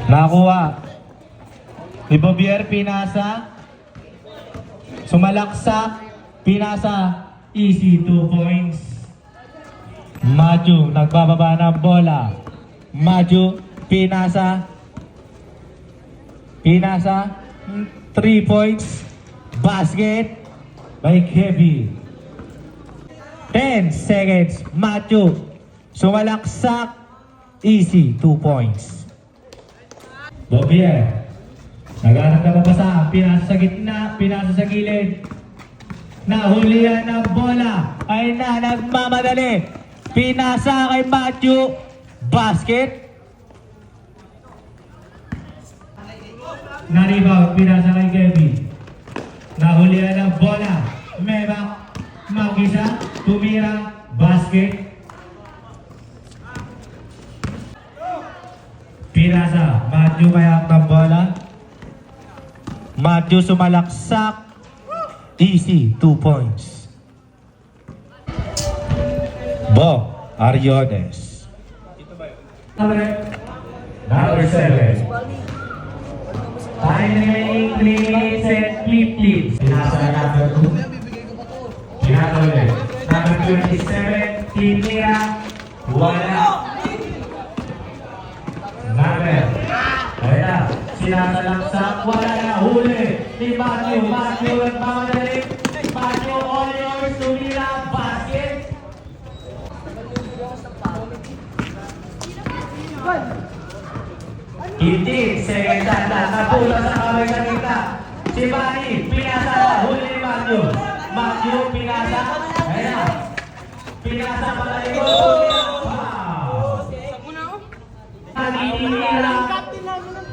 Nakuha. Ibobier, pinasa. Sumalaksak, pinasa. Easy, 2 points. Maju, nagbababa ng bola. Maju, pinasa. Pinasa, 3 points. Basket, by Heavy. 10 seconds. Maju, sumalaksak. Easy, 2 points. Bobier, naghanap na mapasa, pinasa sa gitna, pinasa sa gilid. Nahulihan ng bola, ay na nagmamadali. Pinasa kay Matthew, basket. Na-rebound, pinasa kay Kevin. Nahulihan ng bola, Mebak, Magisa, tumira, basket. Pinasa, Matthew mayang ng bola. Matthew sumalaksak. Easy, 2 points. Bo Ariones. Number 7. Time remaining 3 minutes and 15. Pinasa number 2. Pinasa ulit. Number 27, Timia. Wala. Number. Kaya, sinasalaksak, wala na huli. Ni Matthew, nagmamadali. Matthew, all yours, tumira, basket. Hindi, second tanda, napula sa kamay sa kita. Si Manny, pinasa, huli ni Matthew. Matthew, pinasa. Kaya, pinasa pala yung wow. Nagtitinira.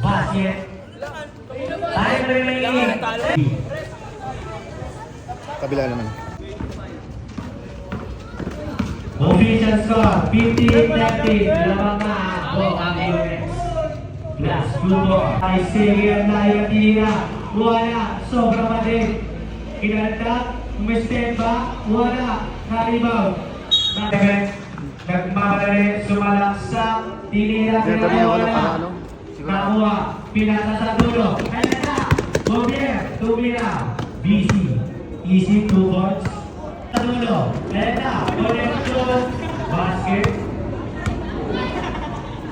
Basket. Time remaining. Kabila naman. Official score, 50-30. Dalawang na ako ang units. Glass, Pluto. Ay Syrian na yung tira. Wala. Sobrang mali. Kinalta. Umestemba. Wala. Na-rebound. Nagmamadali. Sumalaksak. Tinira. Wala. Nakuha. Pinasa sa dulo. Ayan na. Bobier. Tumira. Busy. Easy 2 points. Sa dulo. Ayan na. Connection. Basket.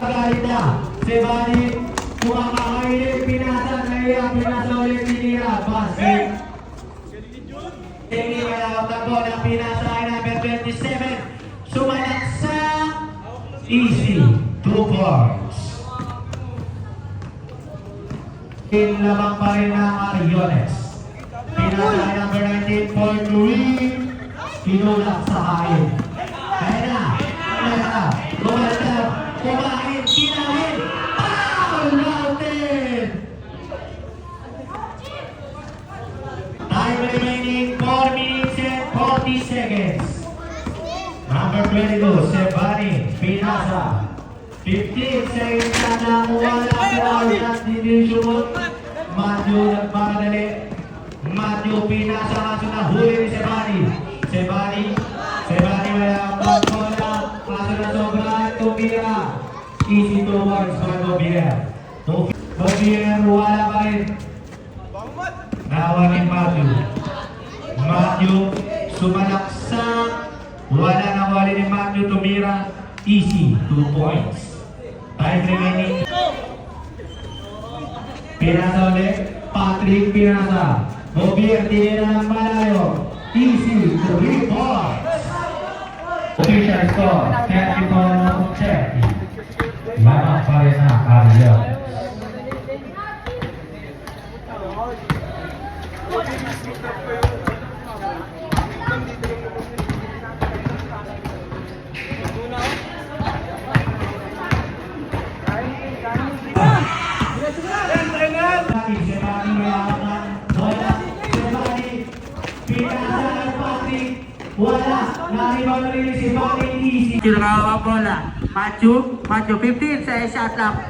Kagalit na. Sebani. Kumakain. Pinasa. Kaya pinasa ulit. Tinira. Basket. Tinira. Ang bola. Pinasa ay number 27. Sumalaksak. Easy 2 points. Lamang pa rin ang Ariones. Pinasa ay number 19 for Louis. Tinulak sa kain. Kaya na. Kaya na. Kumalta. Kumain. Kinawin. Foul mountain. Time remaining 4 minutes and 40 seconds. Number 22, Sebani. Pinasa. 15 seconds na nakuha na ang at division. Matthew nagmamadali. Matthew pinasa kaso na huli ni Sebani. Sebani wala ang bola. Kaso na sobrang tumira. Easy 2 points for Bobier. Bobier wala pa rin. Nawa ni Matthew. Matthew sumalaksak. Wala na wali ni Matthew tumira. Easy 2 points. Time remaining. Pinasa ulit. Patrick pinasa. Bobier tinira ng malayo. Easy 3 points. Official score 34-30. Lamang pa rin na Ariones. Wala, naribaw na rin si Bani Easy. Sinakawa bola. Matthew 15 sa shot lang.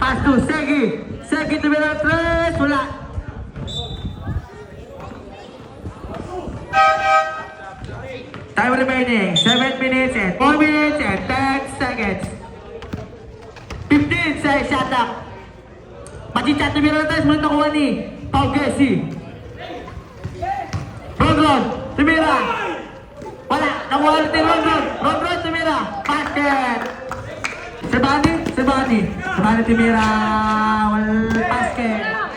Pass to Segi. Segi to Milan 3. Wala. remaining. 7 minutes and 4 minutes and 10 seconds. 15 sa shot up. Pachichat na meron tayo. Sumunod nakuha ni Pau Gessi. Ron, tumira. Wala, nakuha natin Ron, tumira. Basket. Sabani, tumira. Basket.